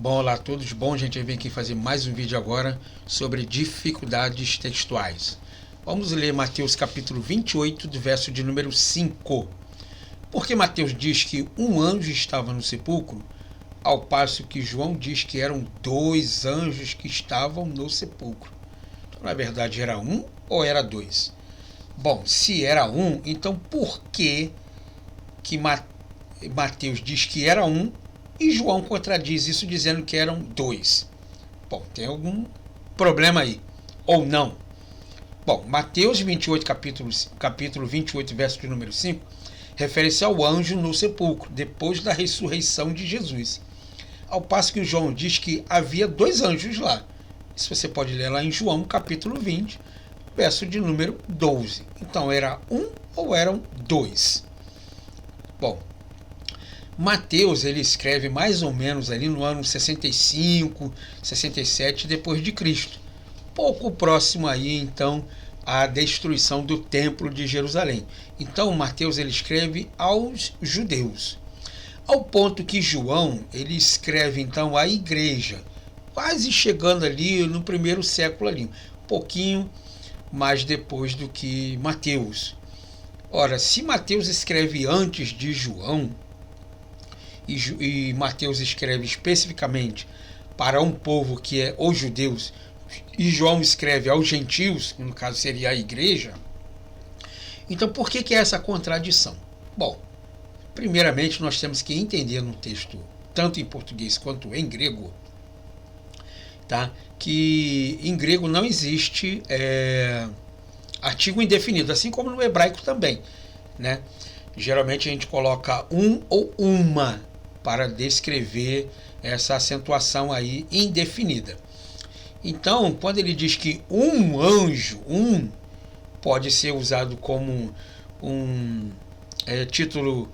Bom, olá a todos. Bom, gente, eu vim aqui fazer mais um vídeo agora sobre dificuldades textuais. Vamos ler Mateus capítulo 28, do verso de número 5. Porque Mateus diz que um anjo estava no sepulcro, ao passo que João diz que eram dois anjos que estavam no sepulcro. Então, na verdade, era um ou era dois? Bom, se era um, então por que Mateus diz que era um e João contradiz isso dizendo que eram dois? Bom, tem algum problema aí, ou não? Bom, Mateus 28, capítulo 28, verso de número 5, refere-se ao anjo no sepulcro, depois da ressurreição de Jesus. Ao passo que João diz que havia dois anjos lá. Isso você pode ler lá em João, capítulo 20, verso de número 12. Então, era um ou eram dois? Bom, Mateus, ele escreve mais ou menos ali no ano 65, 67 depois de Cristo. Pouco próximo aí, então, à destruição do Templo de Jerusalém. Então, Mateus, ele escreve aos judeus. Ao ponto que João, ele escreve, então, à igreja, quase chegando ali no primeiro século ali, um pouquinho mais depois do que Mateus. Ora, se Mateus escreve antes de João, e Mateus escreve especificamente para um povo que é os judeus, e João escreve aos gentios, que no caso seria a igreja, então por que é essa contradição? Bom, primeiramente nós temos que entender no texto, tanto em português quanto em grego, tá? Que em grego não existe artigo indefinido, assim como no hebraico também, né? Geralmente a gente coloca um ou uma para descrever essa acentuação aí indefinida. Então, quando ele diz que um anjo, pode ser usado como um título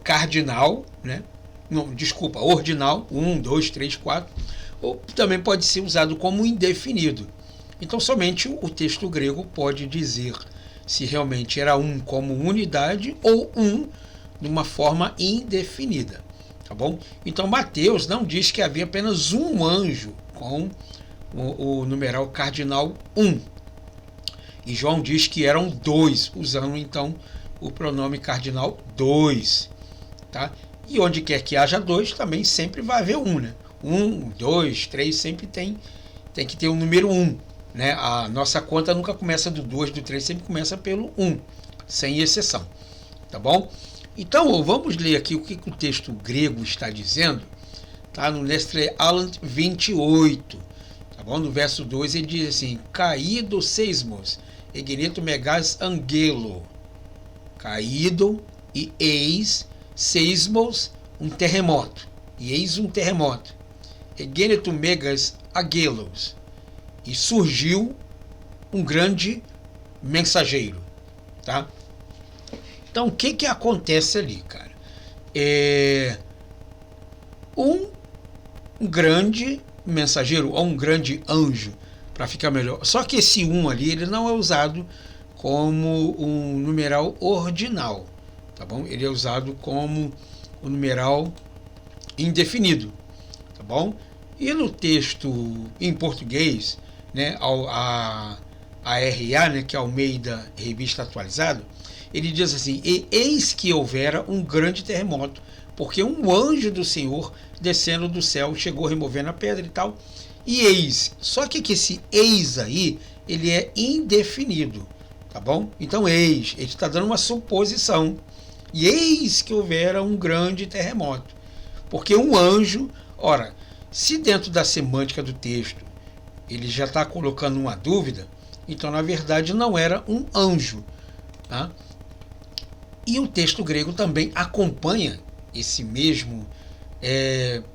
cardinal, né? Não, desculpa, ordinal, 1, 2, 3, 4, ou também pode ser usado como indefinido. Então, somente o texto grego pode dizer se realmente era um como unidade ou um de uma forma indefinida, tá bom? Então, Mateus não diz que havia apenas um anjo com o numeral cardinal 1. E João diz que eram dois, usando então o pronome cardinal 2, tá? E onde quer que haja dois, também sempre vai haver um, né? 1, 2, 3, sempre tem que ter o número 1. Né? A nossa conta nunca começa do 2, do 3, sempre começa pelo 1, sem exceção, tá bom? Então, vamos ler aqui o que o texto grego está dizendo, tá? No Nestle Aland 28, tá bom? No verso 2 ele diz assim: caído seismos, egeneto megas angelo. Caído e eis seismos, um terremoto. E eis um terremoto. Egeneto megas agelos. E surgiu um grande mensageiro, tá? Então, o que acontece ali, cara? Um grande mensageiro, ou um grande anjo, para ficar melhor. Só que esse ali, ele não é usado como um numeral ordinal, tá bom? Ele é usado como um numeral indefinido, tá bom? E no texto em português, né, a RA, né, que é Almeida Revista Atualizada, ele diz assim: e eis que houvera um grande terremoto, porque um anjo do Senhor descendo do céu chegou removendo a pedra e tal. E eis, só que esse eis aí, ele é indefinido, tá bom? Então eis, ele está dando uma suposição. E eis que houvera um grande terremoto, porque um anjo, ora, se dentro da semântica do texto ele já está colocando uma dúvida, então na verdade não era um anjo, tá? E o texto grego também acompanha esse mesmo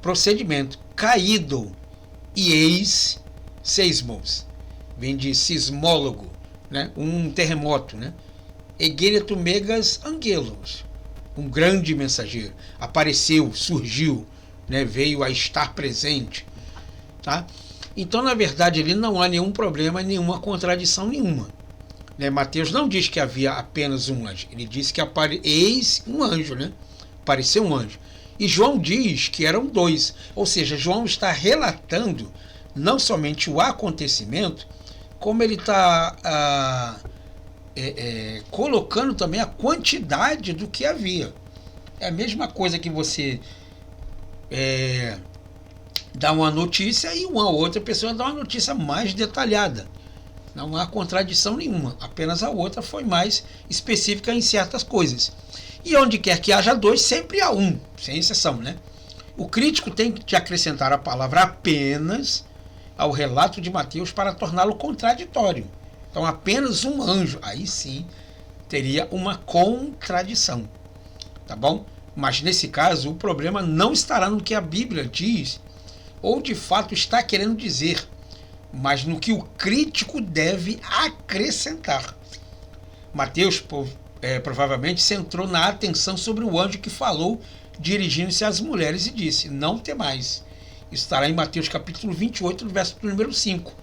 procedimento. Caído e eis seismos, vem de sismólogo, né? Um terremoto, né? Egeneto megas angelos, um grande mensageiro, apareceu, surgiu, né? Veio a estar presente, tá? Então, na verdade, ali não há nenhum problema, nenhuma contradição nenhuma, né? Mateus não diz que havia apenas um anjo, ele diz que eis um anjo, né? Apareceu um anjo. E João diz que eram dois, ou seja, João está relatando não somente o acontecimento, como ele está colocando também a quantidade do que havia. É a mesma coisa que você dá uma notícia e uma outra pessoa dá uma notícia mais detalhada. Não há contradição nenhuma, apenas a outra foi mais específica em certas coisas. E onde quer que haja dois, sempre há um, sem exceção, né? O crítico tem de acrescentar a palavra apenas ao relato de Mateus para torná-lo contraditório. Então, apenas um anjo, aí sim teria uma contradição, tá bom? Mas nesse caso, o problema não estará no que a Bíblia diz ou de fato está querendo dizer, mas no que o crítico deve acrescentar. Mateus provavelmente centrou na atenção sobre o anjo que falou, dirigindo-se às mulheres e disse: não temais. Isso estará em Mateus capítulo 28, verso número 5.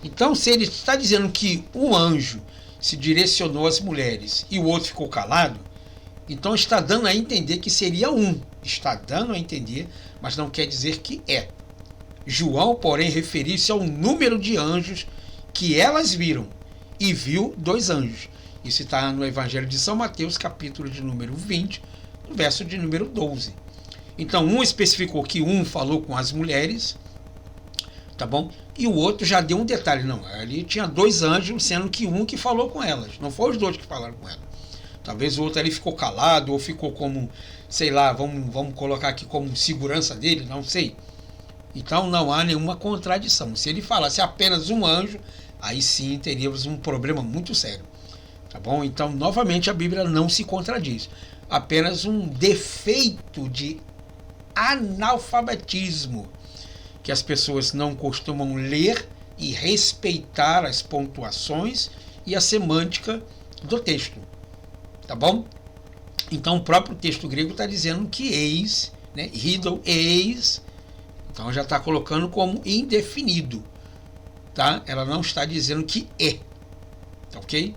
Então, se ele está dizendo que um anjo se direcionou às mulheres e o outro ficou calado, então está dando a entender que seria um. Está dando a entender, mas não quer dizer que é. João, porém, referiu-se ao número de anjos que elas viram, e viu 2 anjos. Isso está no Evangelho de São Mateus, capítulo de número 20, verso de número 12. Então, um especificou que um falou com as mulheres, tá bom? E o outro já deu um detalhe, não, ali tinha 2 anjos, sendo que um que falou com elas, não foi os 2 que falaram com elas. Talvez o outro ali ficou calado, ou ficou como, sei lá, vamos colocar aqui como segurança dele, não sei. Então não há nenhuma contradição. Se ele falasse apenas um anjo, aí sim teríamos um problema muito sério. Tá bom? Então, novamente, a Bíblia não se contradiz. Apenas um defeito de analfabetismo, que as pessoas não costumam ler e respeitar as pontuações e a semântica do texto. Tá bom? Então, o próprio texto grego está dizendo que eis, né? Riddle, eis. Então já está colocando como indefinido, tá? Ela não está dizendo que é, ok?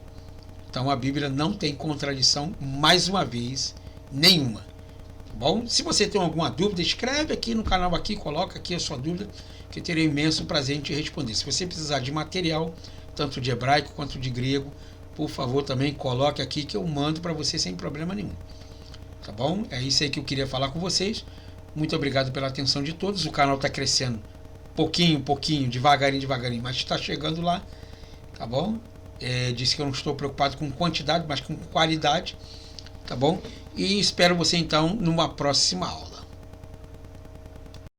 Então a Bíblia não tem contradição, mais uma vez, nenhuma. Tá bom? Se você tem alguma dúvida, escreve aqui no canal, aqui, coloca aqui a sua dúvida, que eu terei imenso prazer em te responder. Se você precisar de material, tanto de hebraico quanto de grego, por favor também coloque aqui que eu mando para você sem problema nenhum. Tá bom? É isso aí que eu queria falar com vocês. Muito obrigado pela atenção de todos. O canal está crescendo pouquinho, devagarinho, mas está chegando lá, tá bom? Disse que eu não estou preocupado com quantidade, mas com qualidade, tá bom? E espero você então numa próxima aula.